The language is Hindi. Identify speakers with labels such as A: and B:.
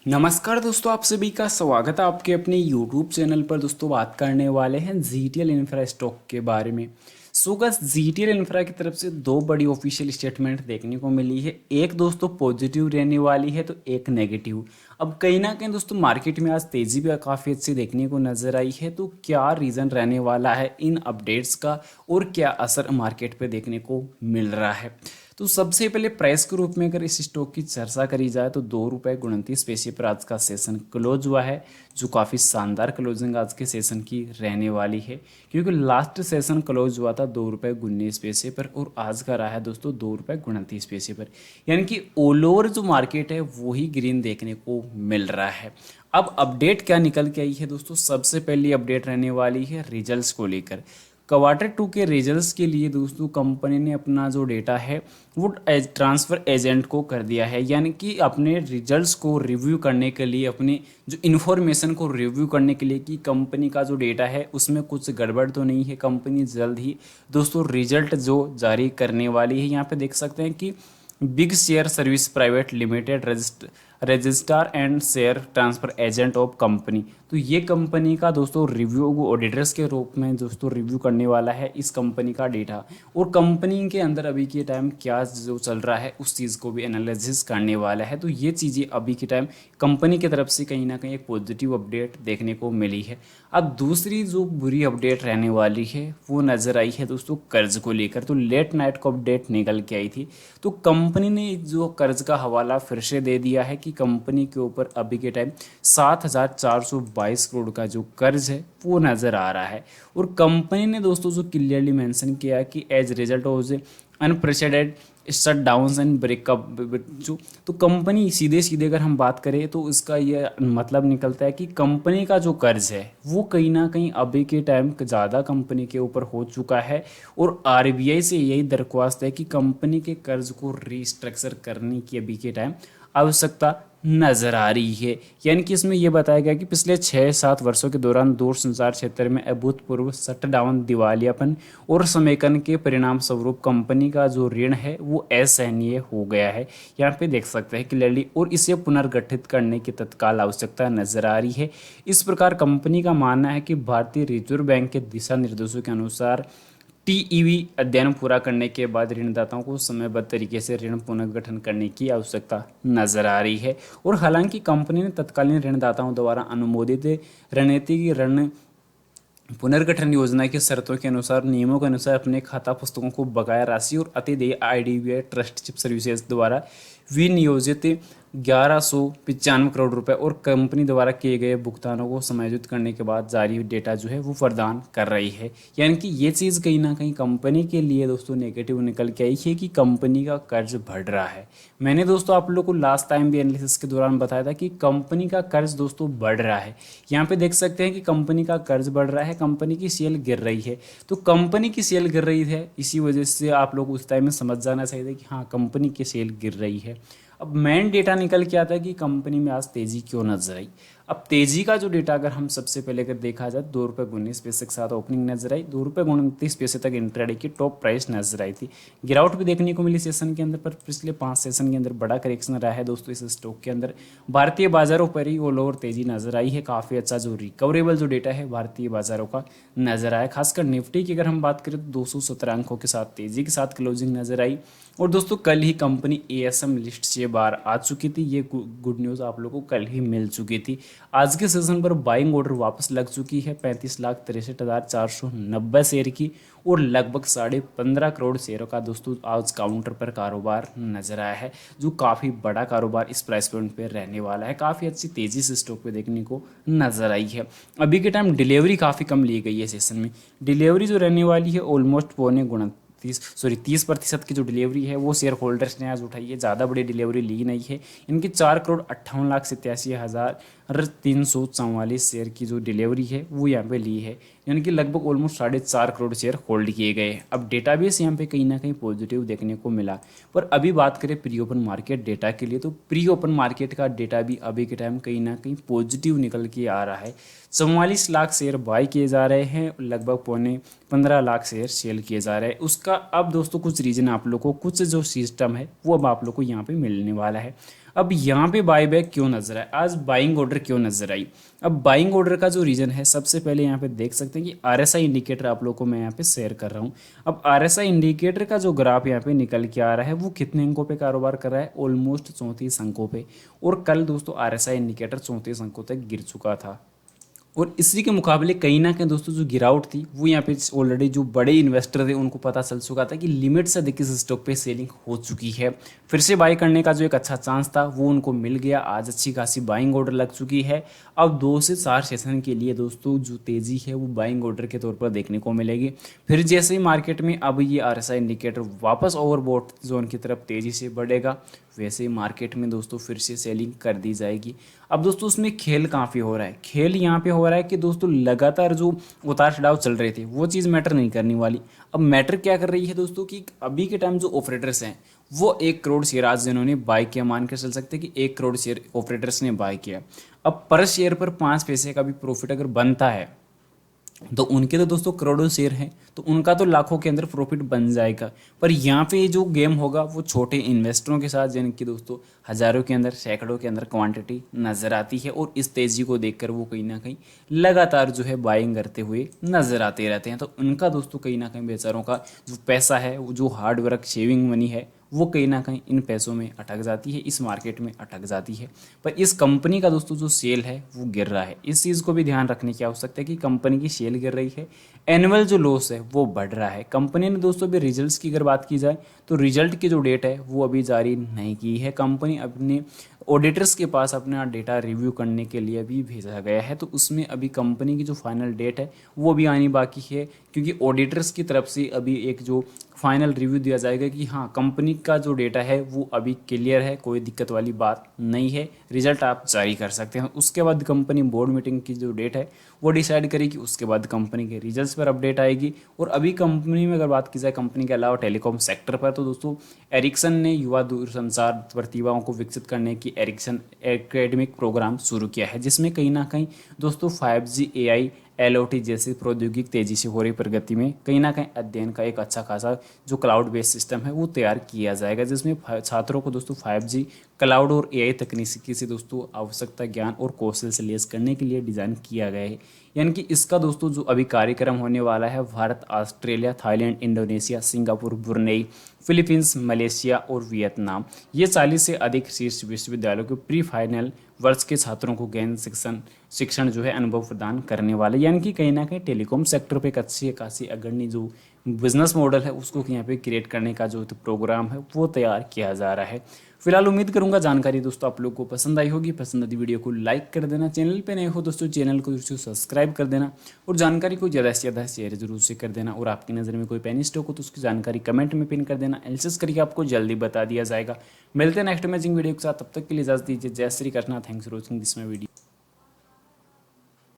A: नमस्कार दोस्तों, आप सभी का स्वागत है आपके अपने YouTube चैनल पर। दोस्तों बात करने वाले हैं जीटीएल इंफ्रा स्टॉक के बारे में। सो गाइस, जीटीएल इंफ्रा की तरफ से दो बड़ी ऑफिशियल स्टेटमेंट देखने को मिली है। एक दोस्तों पॉजिटिव रहने वाली है तो एक नेगेटिव। अब कहीं ना कहीं दोस्तों मार्केट में आज तेजी भी काफ़ी अच्छी देखने को नजर आई है। तो क्या रीज़न रहने वाला है इन अपडेट्स का और क्या असर मार्केट पे देखने को मिल रहा है। तो सबसे पहले प्राइस के रूप में अगर इस स्टॉक की चर्चा करी जाए तो 2 रुपये 29 पैसे पर आज का सेशन क्लोज हुआ है, जो काफ़ी शानदार क्लोजिंग आज के सेशन की रहने वाली है। क्योंकि लास्ट सेशन क्लोज हुआ था 2 रुपये 19 पैसे पर और आज का रहा है दोस्तों 2 रुपये 29 पैसे पर। यानी कि ऑल ओवर जो मार्केट है वही ग्रीन देखने को मिल रहा है। अब अपडेट क्या निकल के आई है दोस्तों, सबसे पहली अपडेट रहने वाली है रिजल्ट्स को लेकर। क्वार्टर 2 के रिजल्ट्स के लिए दोस्तों कंपनी ने अपना जो डेटा है वो ट्रांसफ़र एजेंट को कर दिया है। यानी कि अपने रिजल्ट्स को रिव्यू करने के लिए, अपने जो इन्फॉर्मेशन को रिव्यू करने के लिए कि कंपनी का जो डेटा है उसमें कुछ गड़बड़ तो नहीं है। कंपनी जल्द ही दोस्तों रिजल्ट जो जारी करने वाली है। यहाँ पे देख सकते हैं कि big share service private limited registrar and share transfer agent of company. तो ये कंपनी का दोस्तों रिव्यू ऑडिटर्स के रूप में दोस्तों रिव्यू करने वाला है इस कंपनी का डेटा। और कंपनी के अंदर अभी के टाइम क्या जो चल रहा है उस चीज़ को भी एनालिसिस करने वाला है। तो ये चीज़ें अभी के टाइम कंपनी की तरफ से कहीं ना कहीं एक पॉजिटिव अपडेट देखने को मिली है। अब दूसरी जो बुरी अपडेट रहने वाली है वो नज़र आई है दोस्तों कर्ज को लेकर। तो लेट नाइट को अपडेट निकल के आई थी। तो कंपनी ने जो कर्ज का हवाला फिर से दे दिया है कि कंपनी के ऊपर अभी के टाइम 7,422 करोड़ का जो कर्ज है वो नज़र आ रहा है। और कंपनी ने दोस्तों जो क्लियरली मेंशन किया कि as result of unprecedented shut down and breakup जो, तो कंपनी सीधे सीधे अगर हम बात करें तो इसका ये मतलब निकलता है कि कंपनी का जो कर्ज है वो कहीं ना कहीं अभी के टाइम ज़्यादा कंपनी के ऊपर हो चुका है। और आरबीआई से यही दरख्वास्त है कि कंपनी के कर्ज को रीस्ट्रक्चर करने की अभी के टाइम आवश्यकता नजर आ रही है। यानी कि इसमें यह बताया गया कि पिछले 6-7 वर्षों के दौरान दूरसंचार क्षेत्र में अभूतपूर्व शटडाउन, दिवालियापन और समेकन के परिणाम स्वरूप कंपनी का जो ऋण है वो असहनीय हो गया है। यहाँ पे देख सकते हैं क्लियरली, और इसे पुनर्गठित करने की तत्काल आवश्यकता नजर आ रही है। इस प्रकार कंपनी का मानना है कि भारतीय रिजर्व बैंक के दिशा निर्देशों के अनुसार टीईवी अध्ययन पूरा करने के बाद ऋणदाताओं को समयबद्ध तरीके से ऋण पुनर्गठन करने की आवश्यकता नजर आ रही है। और हालांकि कंपनी ने तत्कालीन ऋणदाताओं द्वारा अनुमोदित रणनीतिक ऋण पुनर्गठन योजना की शर्तों के अनुसार, नियमों के अनुसार अपने खाता पुस्तकों को बकाया राशि और अतिदेय आईडीबीआई ट्रस्टशिप सर्विसेज द्वारा विनियोजित 1195 करोड़ रुपए और कंपनी द्वारा किए गए भुगतानों को समायोजित करने के बाद जारी डेटा जो है वो प्रदान कर रही है। यानी कि ये चीज़ कहीं ना कहीं कंपनी के लिए दोस्तों नेगेटिव निकल के आई है कि कंपनी का कर्ज बढ़ रहा है। मैंने दोस्तों आप लोगों को लास्ट टाइम भी एनालिसिस के दौरान बताया था कि कंपनी का कर्ज दोस्तों बढ़ रहा है। यहाँ पे देख सकते हैं कि कंपनी का कर्ज बढ़ रहा है, कंपनी की सेल गिर रही है। तो कंपनी की सेल गिर रही है, इसी वजह से आप लोग उस टाइम में समझ जाना चाहिए कि हाँ कंपनी की सेल गिर रही है। अब मेन डेटा निकल के आता है कि कंपनी में आज तेजी क्यों नजर आई। अब तेजी का जो डेटा अगर हम सबसे पहले अगर देखा जाए 2 रुपये 19 पैसे के साथ ओपनिंग नजर आई, 2 रुपये 29 पैसे तक इंट्राडे की टॉप प्राइस नजर आई थी। गिरावट भी देखने को मिली सेशन के अंदर, पर पिछले 5 सेशन के अंदर बड़ा करेक्शन रहा है दोस्तों इस स्टॉक के अंदर। भारतीय बाजारों पर ही ऑल ओवर तेजी नजर आई है। काफ़ी अच्छा जो रिकवरेबल जो डेटा है भारतीय बाजारों का नजर आया। खासकर निफ्टी की अगर हम बात करें तो 217 अंकों के साथ तेजी के साथ क्लोजिंग नजर आई। और दोस्तों कल ही कंपनी एएसएम लिस्ट से बाहर आ चुकी थी। ये गुड न्यूज़ आप लोगों को कल ही मिल चुकी थी। आज के सेशन पर बाइंग ऑर्डर वापस लग चुकी है 35,63,490 शेयर की, और लगभग 15.5 करोड़ शेयरों का दोस्तों आज काउंटर पर कारोबार नजर आया है, जो काफ़ी बड़ा कारोबार इस प्राइस पॉइंट पर रहने वाला है। काफ़ी अच्छी तेज़ी से स्टॉक पे देखने को नजर आई है। अभी के टाइम डिलीवरी काफ़ी कम ली गई है सेशन में। डिलीवरी जो रहने वाली है ऑलमोस्ट 30% की जो डिलीवरी है वो शेयर होल्डर्स ने आज उठाई है। ज़्यादा बड़ी डिलीवरी ली नहीं है। इनकी 4,58,87,344 शेयर की जो डिलीवरी है वो यहाँ पे ली है। यानी कि लगभग ऑलमोस्ट 4.5 करोड़ शेयर होल्ड किए गए। अब डेटाबेस यहाँ पे कहीं ना कहीं पॉजिटिव देखने को मिला। पर अभी बात करें प्री ओपन मार्केट डेटा के लिए, तो प्री ओपन मार्केट का डेटा भी अभी के टाइम कहीं ना कहीं पॉजिटिव निकल के आ रहा है। 44 लाख शेयर बाई किए जा रहे हैं, लगभग 15 लाख शेयर सेल किए जा रहे हैं। उसका अब दोस्तों कुछ रीजन आप लोग को, कुछ जो सिस्टम है वो अब आप लोग को यहाँ पे मिलने वाला है। अब यहाँ पे बाई बैक क्यों नजर आया, आज बाइंग ऑर्डर क्यों नजर आई। अब बाइंग ऑर्डर का जो रीजन है, सबसे पहले यहाँ पे देख सकते हैं कि आरएसआई इंडिकेटर आप लोगों को मैं यहाँ पे शेयर कर रहा हूँ। अब आरएसआई इंडिकेटर का जो ग्राफ यहाँ पे निकल के आ रहा है वो कितने अंकों पे कारोबार कर रहा है, ऑलमोस्ट 34 अंकों पे। और कल दोस्तों आरएसआई इंडिकेटर 34 अंकों तक गिर चुका था। और इसी के मुकाबले कहीं ना कहीं दोस्तों जो गिरावट थी वो यहाँ पे ऑलरेडी जो बड़े इन्वेस्टर थे उनको पता चल चुका था कि लिमिट से अधिक इस स्टॉक पे सेलिंग हो चुकी है। फिर से बाई करने का जो एक अच्छा चांस था वो उनको मिल गया। आज अच्छी खासी बाइंग ऑर्डर लग चुकी है। अब 2 से 4 सेशन के लिए दोस्तों जो तेज़ी है वो बाइंग ऑर्डर के तौर पर देखने को मिलेगी। फिर जैसे ही मार्केट में अब ये आरएसआई इंडिकेटर वापस ओवरबॉट जोन की तरफ तेज़ी से बढ़ेगा, वैसे ही मार्केट में दोस्तों फिर से सेलिंग कर दी जाएगी। अब दोस्तों उसमें खेल काफ़ी हो रहा है। खेल यहाँ पे हो रहा है कि दोस्तों लगातार जो उतार चढ़ाव चल रहे थे वो चीज़ मैटर नहीं करने वाली। अब मैटर क्या कर रही है दोस्तों कि अभी के टाइम जो ऑपरेटर्स हैं वो 1 करोड़ शेयर आज जिन्होंने बाय किया, मान कर चल सकते हैं कि 1 करोड़ शेयर ऑपरेटर्स ने बाय किया। अब पर शेयर पर 5 पैसे का भी प्रॉफिट अगर बनता है तो उनके तो दोस्तों करोड़ों शेयर हैं, तो उनका तो लाखों के अंदर प्रॉफिट बन जाएगा। पर यहाँ पे जो गेम होगा वो छोटे इन्वेस्टरों के साथ, जिनकी दोस्तों हज़ारों के अंदर सैकड़ों के अंदर क्वांटिटी नज़र आती है। और इस तेज़ी को देखकर वो कहीं ना कहीं लगातार जो है बाइंग करते हुए नज़र आते रहते हैं। तो उनका दोस्तों कहीं ना कहीं बेचारों का जो पैसा है, वो जो हार्ड वर्क सेविंग मनी है, वो कहीं ना कहीं इन पैसों में अटक जाती है, इस मार्केट में अटक जाती है। पर इस कंपनी का दोस्तों जो सेल है वो गिर रहा है। इस चीज़ को भी ध्यान रखने की आवश्यकता है कि कंपनी की सेल गिर रही है, एनुअल जो लॉस है वो बढ़ रहा है। कंपनी ने दोस्तों अभी रिजल्ट्स की अगर बात की जाए तो रिजल्ट की जो डेट है वो अभी जारी नहीं की है। कंपनी अपने ऑडिटर्स के पास अपना डेटा रिव्यू करने के लिए भी भेजा गया है, तो उसमें अभी कंपनी की जो फाइनल डेट है वो भी आनी बाकी है। क्योंकि ऑडिटर्स की तरफ से अभी एक जो फाइनल रिव्यू दिया जाएगा कि हाँ कंपनी का जो डेटा है वो अभी क्लियर है, कोई दिक्कत वाली बात नहीं है, रिजल्ट आप जारी कर सकते हैं। उसके बाद कंपनी बोर्ड मीटिंग की जो डेट है वो डिसाइड करेगी, उसके बाद कंपनी के रिजल्ट्स पर अपडेट आएगी। और अभी कंपनी में अगर बात की जाए कंपनी के अलावा टेलीकॉम सेक्टर पर, तो दोस्तों एरिक्सन ने युवा दूरसंचार प्रतिभाओं को विकसित करने की एरिक्सन एकेडमिक प्रोग्राम शुरू किया है, जिसमें कहीं ना कहीं दोस्तों 5G AI LOT जैसी प्रौद्योगिक तेजी से हो रही प्रगति में कहीं ना कहीं अध्ययन का एक अच्छा खासा जो क्लाउड बेस्ड सिस्टम है वो तैयार किया जाएगा, जिसमें छात्रों को दोस्तों 5G क्लाउड और AI तकनीकी से दोस्तों आवश्यकता ज्ञान और कौशल से लेस करने के लिए डिज़ाइन किया गया है। यानी कि इसका दोस्तों जो अभी कार्यक्रम होने वाला है Bharat, Australia, Thailand, Indonesia, Singapore, Brunei, Philippines, Malaysia और वियतनाम, ये 40 से अधिक शीर्ष विश्वविद्यालयों के प्री फाइनल वर्ष के छात्रों को गहन शिक्षण जो है अनुभव प्रदान करने वाले। यानी कि कहीं ना कहीं टेलीकॉम सेक्टर पे एक अच्छी खासी अग्रणी जो बिजनेस मॉडल है उसको यहाँ पे क्रिएट करने का जो प्रोग्राम है वो तैयार किया जा रहा है। फिलहाल उम्मीद करूंगा जानकारी दोस्तों आप लोग को पसंद आई होगी। पसंद आती वीडियो को लाइक कर देना, चैनल पे नए हो दोस्तों चैनल को जरूर सब्सक्राइब कर देना और जानकारी को ज़्यादा से ज़्यादा शेयर जरूर से कर देना। और आपकी नज़र में कोई पेनी स्टॉक हो तो उसकी जानकारी कमेंट में पिन कर देना, एनालिसिस करके आपको जल्दी बता दिया जाएगा। मिलते हैं नेक्स्ट अमेजिंग वीडियो के साथ, तब तक के लिए इजाजत दीजिए। जय Shri Krishna, thanks for watching this my video.